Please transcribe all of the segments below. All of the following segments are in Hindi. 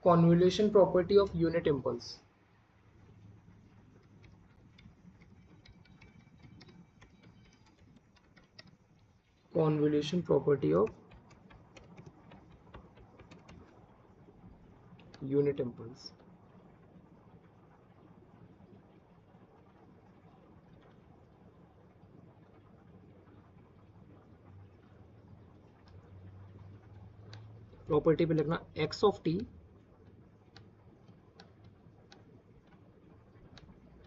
convolution property of unit impulse. Convolution property of unit impulse. Property पे लिखना x ऑफ t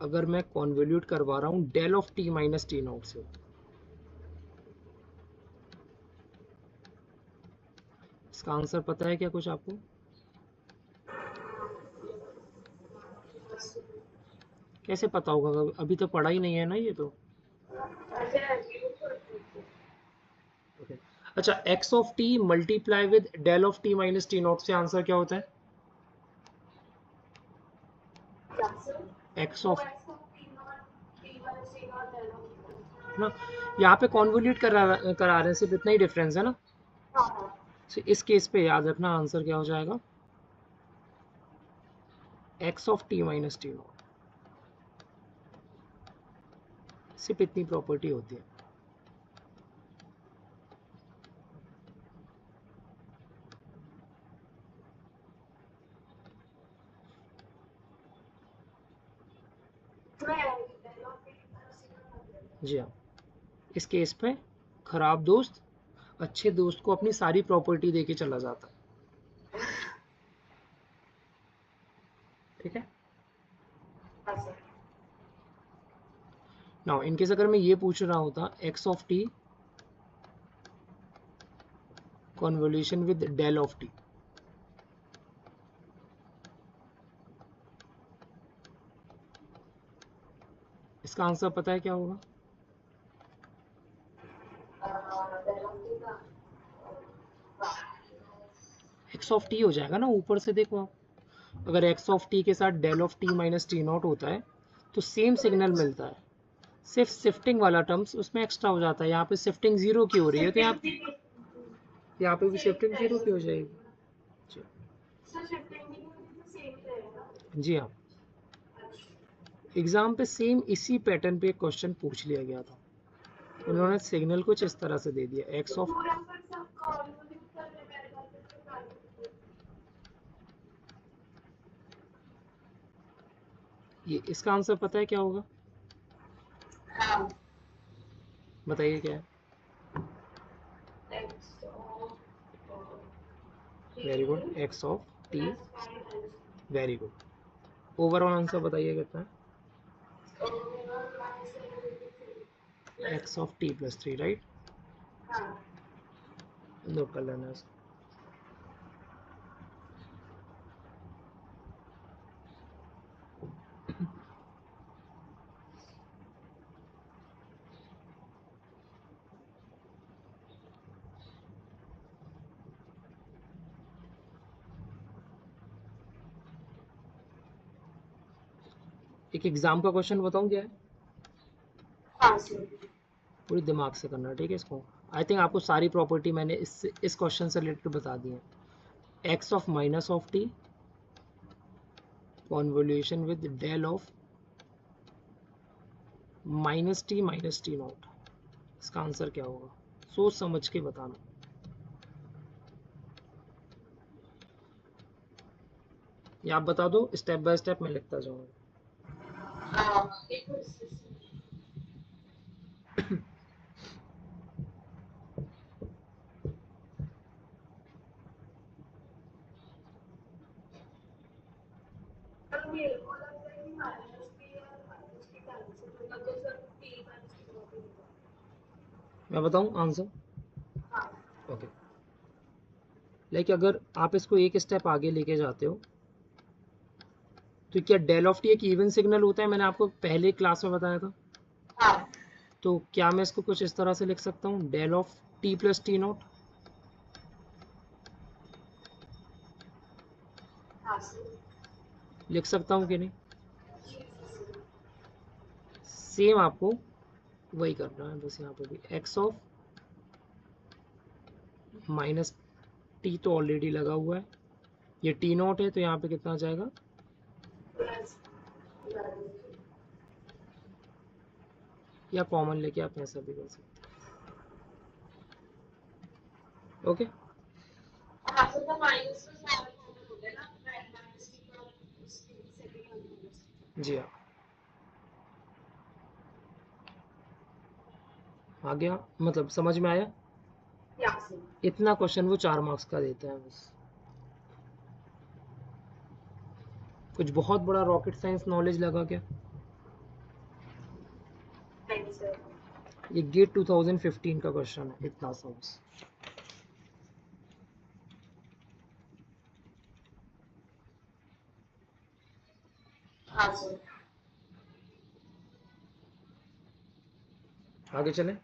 अगर मैं कॉन्वोल्यूट करवा रहा हूं del of t minus T naught से। इसका आंसर पता है क्या कुछ आपको? कैसे पता होगा, अभी तो पढ़ा ही नहीं है ना ये तो। okay. अच्छा, x of t multiply with del of t minus T naught से आंसर क्या होता है? x ऑफ ना, यहाँ पे कॉन्वोल्यूट करा रहे हैं, सिर्फ इतना ही डिफरेंस है ना। तो इस केस पे याद रखना आंसर क्या हो जाएगा, x of t minus T not. सिर्फ इतनी प्रॉपर्टी होती है। जी हाँ, इस केस पे खराब दोस्त अच्छे दोस्त को अपनी सारी प्रॉपर्टी देके चला जाता है। ठीक है। नाउ इनकेस अगर मैं ये पूछ रहा होता x of t convolution with del of t, इसका आंसर पता है क्या होगा? x ऑफ t हो जाएगा ना, ऊपर से देखो आप, अगर x ऑफ t के साथ del of t minus T naught होता है तो सेम सिग्नल मिलता है, सिर्फ शिफ्टिंग वाला टर्म्स उसमें एक्स्ट्रा हो जाता है। यहाँ पे शिफ्टिंग जीरो की हो रही है तो यहाँ पे भी शिफ्टिंग जीरो की हो जाएगी। जी हाँ, एग्जाम पे सेम इसी पैटर्न पे एक क्वेश्चन पूछ लिया गया था। उन्होंने सिग्नल कुछ इस तरह से दे दिया, एक्स ऑफ ये, इसका आंसर पता है क्या होगा? बताइए क्या है? Very good, x of T. Very good. Overall answer बताइए कितना है? X of T plus 3, right? Note कर लेना इसको। एक एग्जाम का क्वेश्चन बताऊं क्या है? पूरी दिमाग से करना, ठीक है इसको। आई थिंक आपको सारी प्रॉपर्टी मैंने इस क्वेश्चन से रिलेटेड बता दी है। X of minus of T convolution with del of minus T naught, इसका आंसर क्या होगा? सोच समझ के बताना। या आप बता दो, स्टेप बाय स्टेप मैं लिखता जाऊंगा। मैं बताऊं आंसर? ओके, लाइक अगर आप इसको एक स्टेप आगे लेके जाते हो तो क्या डेल ऑफ टी एक इवन सिग्नल होता है? मैंने आपको पहले क्लास में बताया था। तो क्या मैं इसको कुछ इस तरह से लिख सकता हूँ, del of T plus T naught? लिख सकता हूँ कि नहीं? सेम आपको वही करना है, बस यहाँ पे भी एक्स ऑफ माइनस टी तो ऑलरेडी लगा हुआ है, ये टी नॉट है तो यहाँ पे कितना आ जाएगा, या कॉमन लेके आप ऐसा भी कर सकते हैं। ओके, जी हाँ, आ गया, मतलब समझ में आया। इतना क्वेश्चन वो 4 मार्क्स का देता है बस। कुछ बहुत बड़ा रॉकेट साइंस नॉलेज लगा क्या? ये गेट 2015 का क्वेश्चन है, इतना सा बस। आगे चले।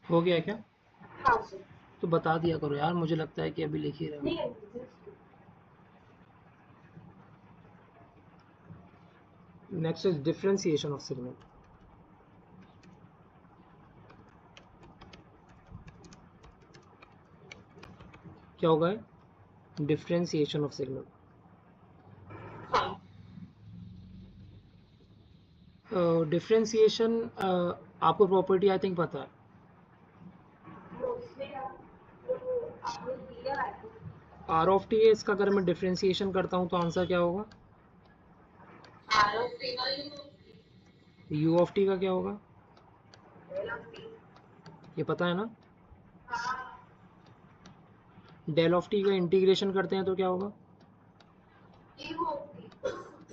हो गया क्या? तो बता दिया करो यार, मुझे लगता है कि अभी लिख ही रहे हो। Next is differentiation of signal. क्या होगा? Differentiation of signal. डिफरेंशिएशन आपको प्रॉपर्टी आई थिंक पता है। आर ऑफ टी है इसका, अगर मैं डिफरेंशिएशन करता हूँ तो आंसर क्या होगा? यू ऑफ टी का क्या होगा? ये पता है ना? डेल ऑफ टी का इंटीग्रेशन करते हैं तो क्या होगा?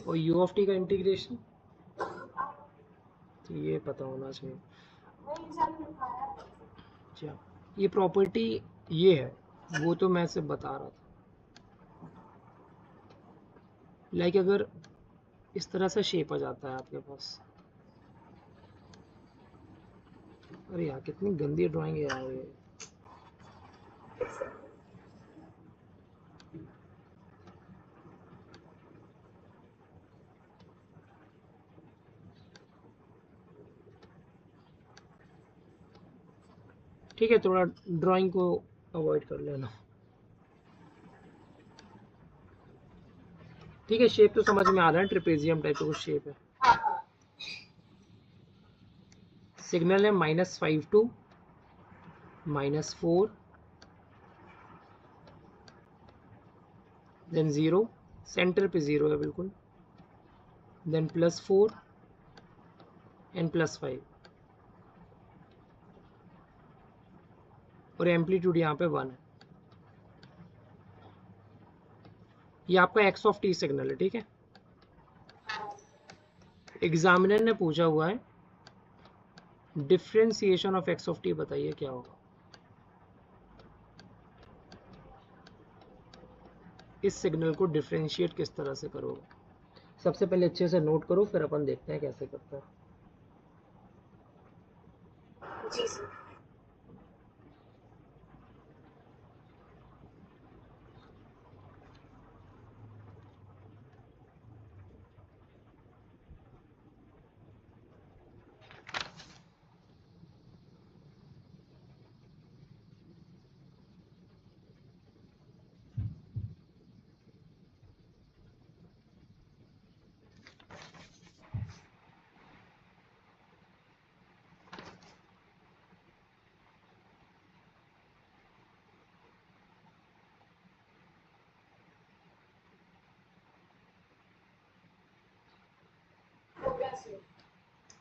और यू ऑफ टी का इंटीग्रेशन, तो ये पता होना चाहिए। अच्छा, ये प्रॉपर्टी ये है, वो तो मैं सिर्फ बता रहा था। लाइक अगर इस तरह से शेप आ जाता है आपके पास, अरे यार कितनी गंदी ड्राइंग है यार ये। ठीक है, थोड़ा ड्राइंग को अवॉइड कर लेना। ठीक है, शेप तो समझ में आ रहा है, ट्रिपेजियम टाइप का कुछ शेप है। सिग्नल है -5 to -4, देन 0, सेंटर पे 0 है बिल्कुल, देन +4 एंड +5, और एम्पलीट्यूड यहाँ पे 1 है। ये आपका एक्स ऑफ टी सिग्नल है, ठीक है। एग्जामिनर ने पूछा हुआ है differentiation of x of T, बताइए क्या होगा? इस सिग्नल को डिफरेंशिएट किस तरह से करोगे, सबसे पहले अच्छे से नोट करो, फिर अपन देखते हैं कैसे करते हैं। जी सर।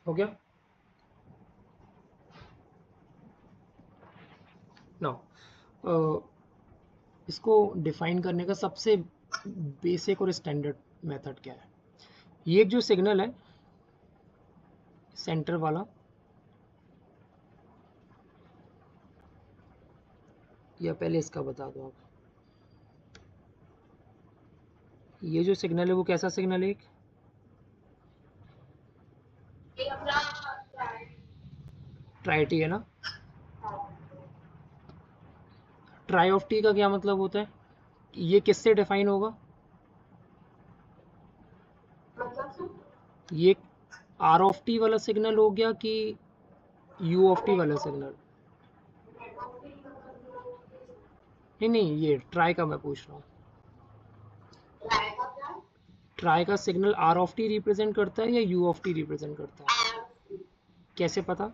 हो गया नाउ, इसको डिफाइन करने का सबसे बेसिक और स्टैंडर्ड मेथड क्या है। ये जो सिग्नल है सेंटर वाला, या पहले इसका बता दो आप, ये जो सिग्नल है वो कैसा सिग्नल है, एक ट्राई है ना। ट्राई ऑफ टी का क्या मतलब होता है, ये किससे डिफाइन होगा, ये आर ऑफ टी वाला सिग्नल हो गया कि यू ऑफ टी वाला सिग्नल। नहीं नहीं, ये ट्राई का मैं पूछ रहा हूँ। ट्राई का signal R of T represent करता है या यू ऑफ टी रिप्रेजेंट करता है, कैसे पता।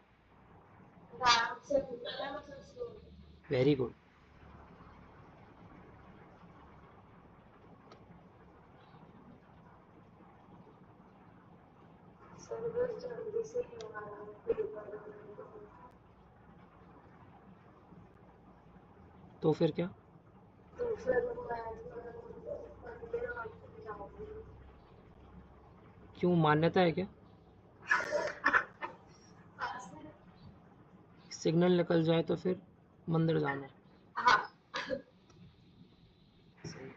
Very good. तो फिर क्या, क्यों, मान्यता है क्या, सिग्नल निकल जाए तो फिर मंदिर जाना है। सही।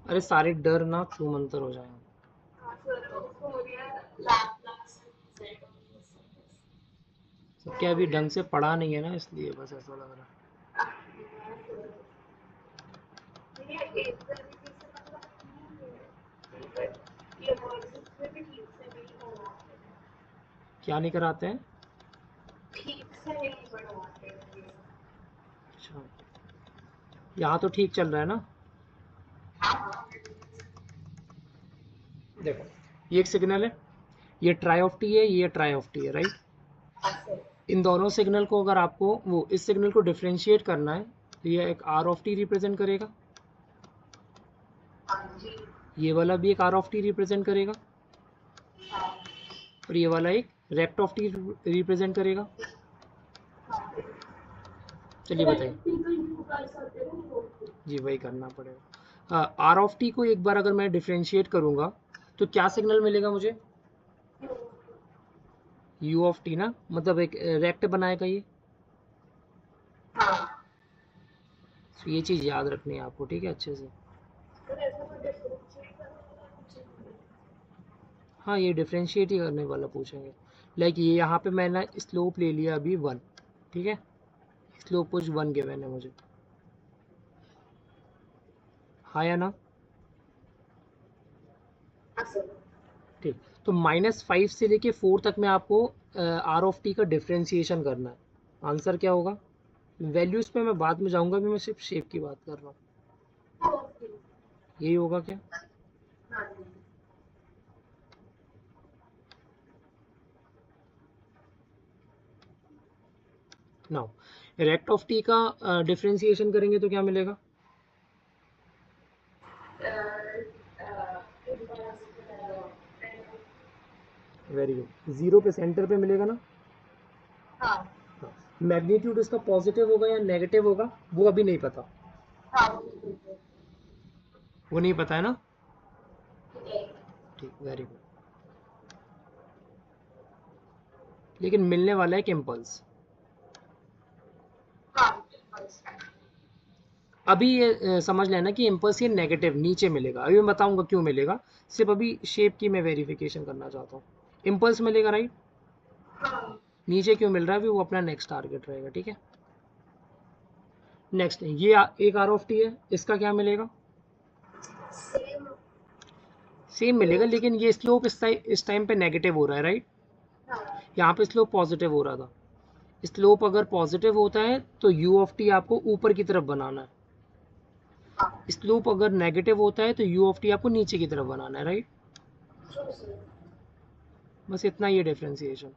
अरे सारे डर ना छू मंतर हो जाएंगे। तो क्या अभी ढंग से पढ़ा नहीं है ना, इसलिए बस ऐसा लग रहा है। क्या नहीं कराते हैं, अच्छा, यहाँ तो ठीक चल रहा है ना। देखो ये एक सिग्नल है, ये ट्राई ऑफ टी है, ये ट्राई ऑफ टी है, राइट। इन दोनों सिग्नल को अगर आपको वो इस सिग्नल को डिफरेंशिएट करना है तो ये एक आर ऑफ टी रिप्रेजेंट करेगा, ये वाला भी एक आर ऑफ टी रिप्रेजेंट करेगा, और ये वाला एक रेक्ट ऑफ टी रिप्रेजेंट करेगा। चलिए बताइए। जी वही करना पड़ेगा। आर ऑफ टी को एक बार अगर मैं डिफरेंशिएट करूंगा तो क्या सिग्नल मिलेगा मुझे, यू ऑफ टी ना, मतलब एक रेक्ट बनाएगा ये। तो ये चीज़ याद रखनी है आपको, ठीक है, अच्छे से। हाँ ये डिफरेंशिएट ही करने वाला पूछेंगे। लाइक ये यहाँ पे मैंने स्लोप ले लिया अभी 1, ठीक है, स्लोप कुछ 1 गिवन है मुझे, हाँ या ना, ठीक। तो -5 से लेके 4 तक में आपको आर ऑफ टी का डिफरेंशिएशन करना है। आंसर क्या होगा, वैल्यूज पे मैं बाद में जाऊंगा, अभी मैं सिर्फ शेप की बात कर रहा हूँ। यही होगा क्या, नाउ रेक्ट ऑफ टी का डिफरेंशिएशन करेंगे तो क्या मिलेगा, वेरी गुड, 0 पे सेंटर पे मिलेगा ना। हाँ, मैग्नीट्यूड इसका पॉजिटिव होगा या नेगेटिव होगा वो अभी नहीं पता। वो नहीं पता है ना? ठीक, वेरी गुड। लेकिन मिलने वाला है एक इम्पल्स। अभी ये समझ लेना कि इम्पल्स ये नेगेटिव नीचे मिलेगा, अभी मैं बताऊंगा क्यों मिलेगा। सिर्फ अभी शेप की मैं वेरिफिकेशन करना चाहता हूँ। इम्पल्स मिलेगा राइट, नीचे क्यों मिल रहा है, अभी वो अपना नेक्स्ट टारगेट रहेगा, ठीक है। नेक्स्ट ये एक आर ऑफ टी है, इसका क्या मिलेगा? सेम मिलेगा, लेकिन ये स्लोप इस टाइम पे नेगेटिव हो रहा है राइट, यहाँ पे स्लोप पॉजिटिव हो रहा था। स्लोप अगर पॉजिटिव होता है तो यू ऑफ टी आपको ऊपर की तरफ बनाना है, स्लोप अगर नेगेटिव होता है तो यू ऑफ टी आपको नीचे की तरफ बनाना है राइट। बस इतना ये डिफ्रेंसिएशन।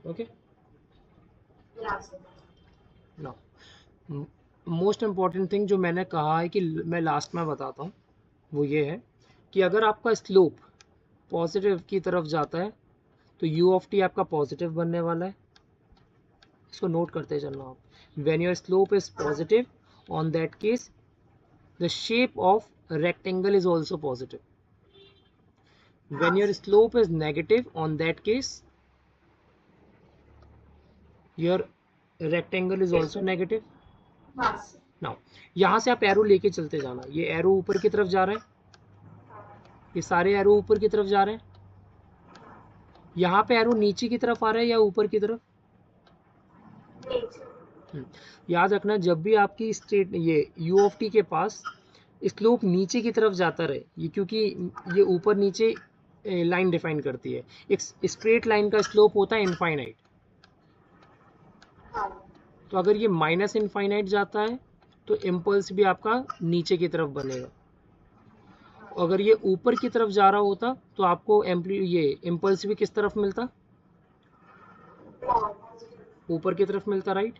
ओके ना, मोस्ट इम्पॉर्टेंट थिंग जो मैंने कहा है कि मैं लास्ट में बताता हूँ, वो ये है कि अगर आपका स्लोप पॉजिटिव की तरफ जाता है तो यू ऑफ टी आपका पॉजिटिव बनने वाला है, इसको नोट करते चलना आप। When your slope is positive, on that case the shape of rectangle is also positive. When your slope is negative, on that case your rectangle is also negative. Now यहाँ से आप एरो लेके चलते जाना, ये एरो ऊपर की तरफ जा रहा है, ये सारे एरो ऊपर की तरफ जा रहे हैं। यहाँ पे एरो नीचे की तरफ आ रहा है या ऊपर की तरफ? याद रखना जब भी आपकी स्टेट ये यू ऑफ टी के पास स्लोप नीचे की तरफ जाता रहे, ये क्योंकि ये ऊपर नीचे लाइन डिफाइन करती है, एक स्ट्रेट लाइन का स्लोप होता है इनफाइनाइट। तो अगर ये माइनस इनफाइनाइट जाता है तो इम्पल्स भी आपका नीचे की तरफ बनेगा, अगर ये ऊपर की तरफ जा रहा होता तो आपको ये इम्पल्स भी किस तरफ मिलता? ऊपर की तरफ मिलता राइट।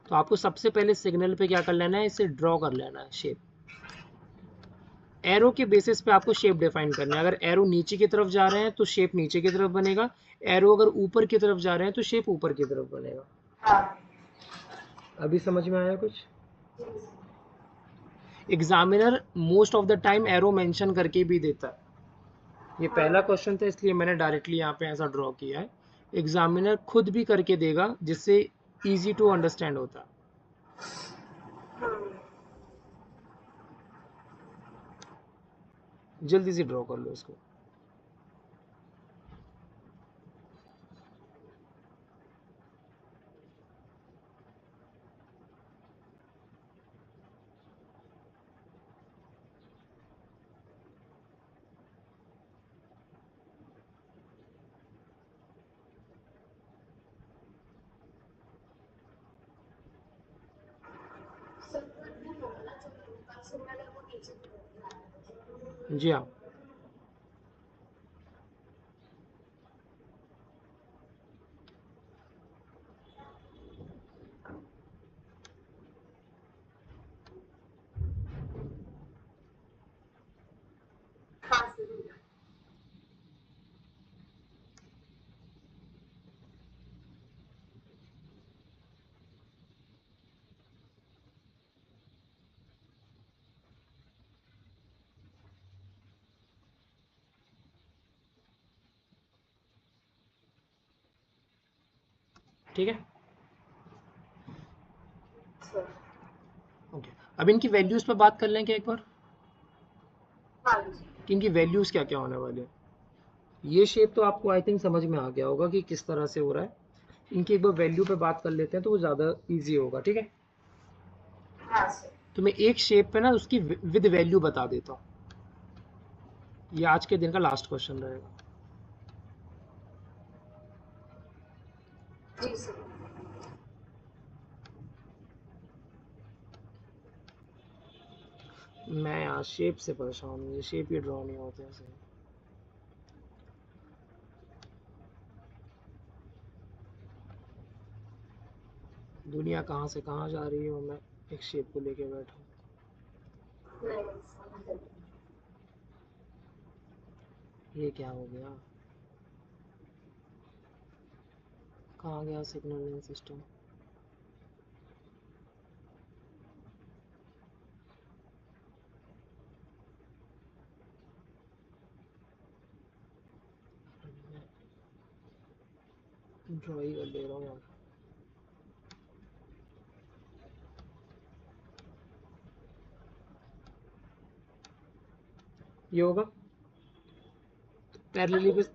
तो आपको सबसे पहले सिग्नल पे क्या कर लेना है, इसे ड्रॉ कर लेना है शेप। एरो के बेसिस पे आपको शेप डिफाइन करना है, अगर एरो नीचे की तरफ जा रहे हैं तो शेप नीचे की तरफ बनेगा, एरो अगर ऊपर की तरफ जा रहे हैं तो शेप ऊपर की तरफ बनेगा। अभी समझ में आया कुछ? Examiner most of the time arrow mention करके भी देता है, ये पहला क्वेश्चन था इसलिए मैंने डायरेक्टली यहाँ पे ऐसा ड्रॉ किया है। एग्जामिनर खुद भी करके देगा जिससे इजी टू अंडरस्टैंड होता है। जल्दी से ड्रॉ कर लो इसको। जी हाँ, ठीक है ओके। अब इनकी वैल्यूज पे बात कर लें क्या एक बार, कि इनकी वैल्यूज क्या क्या होने वाली है। ये शेप तो आपको आई थिंक समझ में आ गया होगा कि किस तरह से हो रहा है, इनकी एक बार वैल्यू पे बात कर लेते हैं तो वो ज़्यादा इजी होगा, ठीक है। तो मैं एक शेप पे ना उसकी विद वैल्यू बता देता हूँ, ये आज के दिन का लास्ट क्वेश्चन रहेगा। मैं यहाँ शेप से परेशान हूँ, ये शेप ही ड्रॉ नहीं होते ऐसे। दुनिया कहाँ से कहाँ जा रही है और मैं एक शेप को लेके बैठा हूँ। ये क्या हो गया? कहाँ गया सिग्नलिंग सिस्टम? ड्रॉ ही कर ले रहा हूँ। ये होगा पैरेलली बस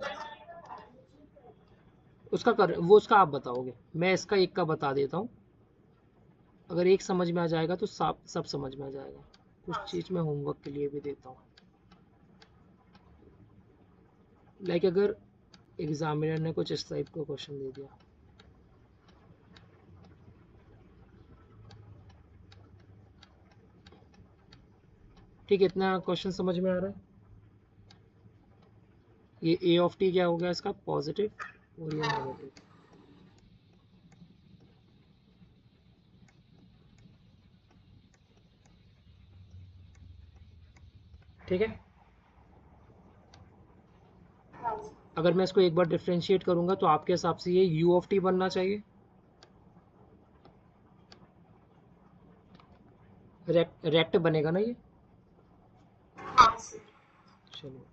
उसका कर वो उसका आप बताओगे, मैं इसका एक का बता देता हूँ। अगर एक समझ में आ जाएगा तो सब समझ में आ जाएगा। कुछ चीज़ मैं होमवर्क के लिए भी देता हूँ। लाइक अगर एग्जामिनर ने कुछ इस टाइप का क्वेश्चन दे दिया, ठीक है, इतना क्वेश्चन समझ में आ रहा है। ये ए ऑफ टी क्या हो गया इसका, पॉजिटिव, और ये नेगेटिव। ठीक है, अगर मैं इसको एक बार डिफ्रेंशिएट करूंगा तो आपके हिसाब से ये यू ऑफ टी बनना चाहिए। रेक्ट बनेगा ना ये? चलो,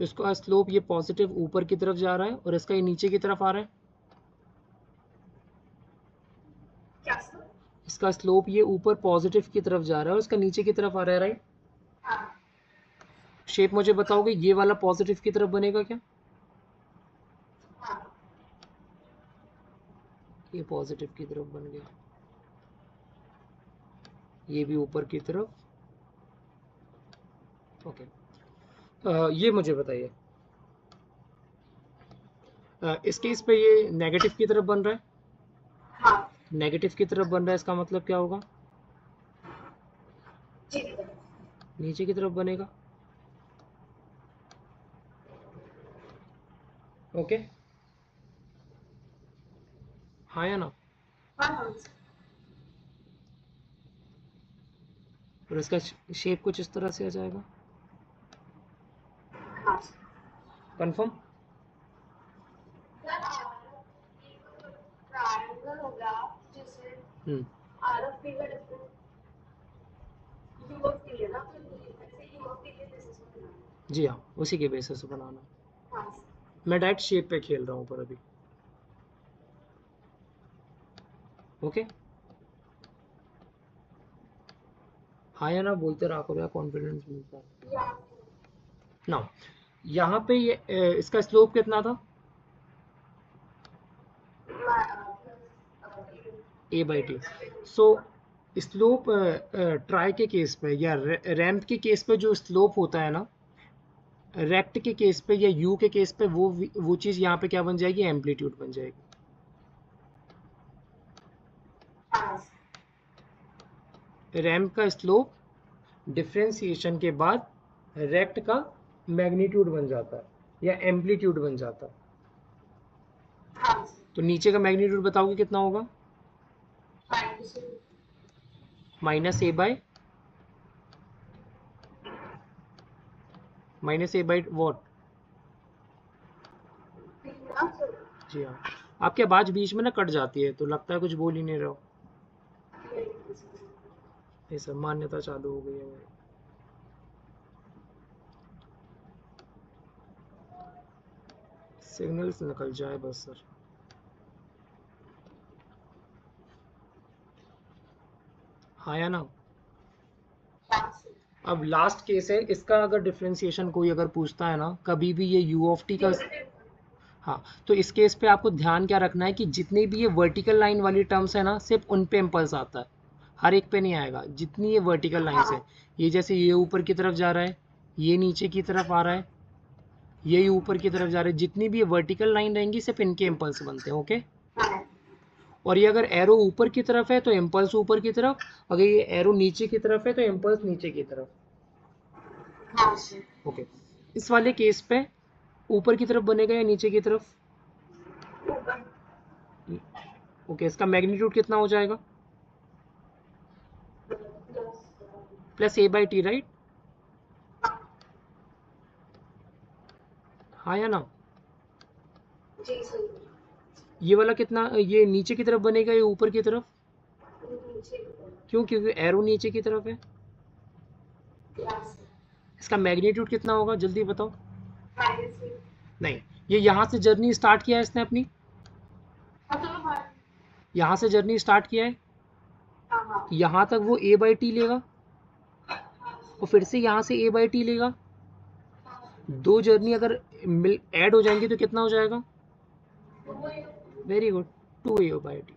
इसका स्लोप ये पॉजिटिव ऊपर की तरफ जा रहा है और इसका ये नीचे की तरफ आ रहा है। इसका स्लोप ये ऊपर पॉजिटिव की तरफ जा रहा है और इसका नीचे की तरफ आ रहा है, राइट? शेप मुझे बताओगे, ये वाला पॉजिटिव की तरफ बनेगा क्या? ये पॉजिटिव की तरफ बन गया, ये भी ऊपर की तरफ। ओके, ये मुझे बताइए, इस केस पे ये नेगेटिव की तरफ बन रहा है। नेगेटिव की तरफ बन रहा है, इसका मतलब क्या होगा? नीचे की तरफ बनेगा। ओके, हाँ या ना? और इसका शेप कुछ इस तरह से आ जाएगा। कंफर्म? जी हाँ, उसी के बेसिस से बनाना। मैं डायरेक्ट शेप पे खेल रहा हूँ पर अभी। ओके, हाँ या ना बोलते रहा करो, कॉन्फिडेंस मिलता है ना। यहाँ पे ये इसका स्लोप कितना था? A by T. So slope ट्राई के केस पे या रैम्प के केस पे जो स्लोप होता है ना, रेक्ट के केस पे या यू के केस पे वो चीज़ यहाँ पे क्या बन जाएगी? एम्पलीट्यूड बन जाएगी। रैम्प का स्लोप डिफ्रेंसिएशन के बाद रेक्ट का मैग्नीट्यूड बन जाता है या एम्पलीट्यूड बन जाता है। तो नीचे का मैग्नीट्यूड बताओगे कितना होगा? Minus A by what? जी हाँ, आपकी आवाज बीच में ना कट जाती है तो लगता है कुछ बोल ही नहीं रहे हो। ये सब मान्यता चालू हो गई है मेरी। सिग्नल्स निकल जाए बस सर। हाँ या ना? अब लास्ट केस है इसका, अगर डिफ्रेंसिएशन कोई अगर पूछता है ना कभी भी ये यू ऑफ टी का, हाँ, तो इस केस पे आपको ध्यान क्या रखना है कि जितनी भी ये वर्टिकल लाइन वाली टर्म्स है ना सिर्फ उन पे इम्पल्स आता है, हर एक पे नहीं आएगा। जितनी ये वर्टिकल लाइंस है, ये जैसे ये ऊपर की तरफ जा रहा है, ये नीचे की तरफ आ रहा है, ये ऊपर की तरफ जा रहा है, जितनी भी ये वर्टिकल लाइन रहेंगी सिर्फ इनके इम्पल्स बनते हैं। ओके, और ये अगर एरो ऊपर की तरफ है तो इम्पल्स ऊपर की तरफ, अगर ये एरो नीचे की तरफ है तो इम्पल्स नीचे की तरफ। ओके, इस वाले केस पे ऊपर की तरफ बनेगा या नीचे की तरफ? ओके, इसका मैग्नीट्यूड कितना हो जाएगा? Plus A by T, right? हाँ या ना? जी सही। ये वाला कितना, ये नीचे की तरफ बनेगा या ऊपर की तरफ? नीचे क्यों? क्योंकि एरो नीचे की तरफ है। क्लास इसका मैग्नीट्यूड कितना होगा, जल्दी बताओ। माइनस में। नहीं, ये यहाँ से जर्नी स्टार्ट किया है इसने अपनी, हाँ चलो हाँ। यहाँ से जर्नी स्टार्ट किया है, हाँ हाँ यहाँ तक वो ए बाई टी लेगा और फिर से यहाँ से ए बाई टी लेगा। दो जर्नी अगर मिल ऐड हो जाएंगी तो कितना हो जाएगा? Very good, two A by T.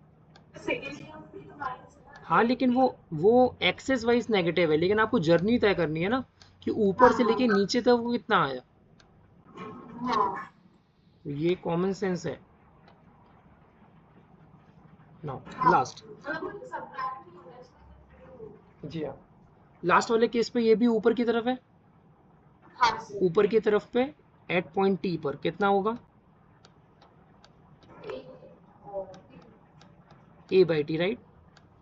Second year में तो माइनस है हाँ, ना। लेकिन वो एक्सेस वाइज नेगेटिव है, लेकिन आपको जर्नी तय करनी है ना कि ऊपर हाँ से लेके हाँ नीचे तक वो कितना आया। हाँ। ये कॉमन सेंस है। नाउ हाँ लास्ट। मतलब सब्ट्रैक्ट नहीं होगा इसमें। जी हाँ, लास्ट वाले केस पे ये भी ऊपर की तरफ है, हाँ सर। ऊपर की तरफ पे एट पॉइंट टी पर कितना होगा? A by T, right?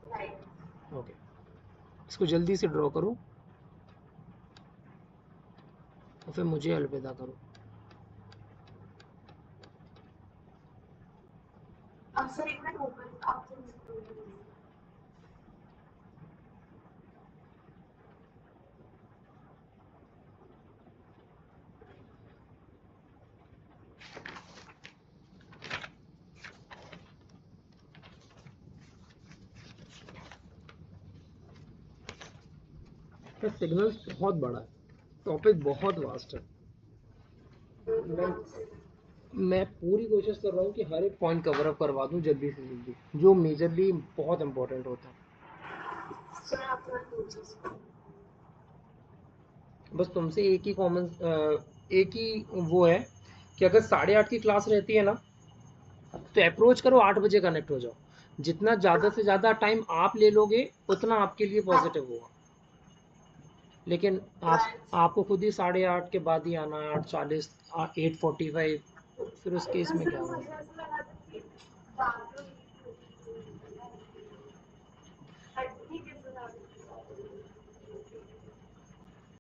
Right. Okay, इसको जल्दी से ड्रॉ करो और फिर मुझे अलविदा करो। अब सर एक मिनट ओपन आप तो सिग्नल्स बहुत बड़ा है, टॉपिक बहुत वास्ट है। मैं पूरी कोशिश कर रहा हूँ कि हर एक पॉइंट कवर अप करवा दूँ जल्दी से जल्दी, जो मेजरली बहुत इंपॉर्टेंट होता है। सर आप पूछिए। बस तुमसे एक ही कॉमन, एक ही वो है कि अगर 8:30 की क्लास रहती है ना, तो अप्रोच करो 8 बजे कनेक्ट हो जाओ। जितना ज़्यादा से ज़्यादा टाइम आप ले लोगे उतना आपके लिए पॉजिटिव होगा। लेकिन आपको खुद ही 8:30 के बाद ही आना है, 8:40, 8:45, फिर उस केस में क्या होगा?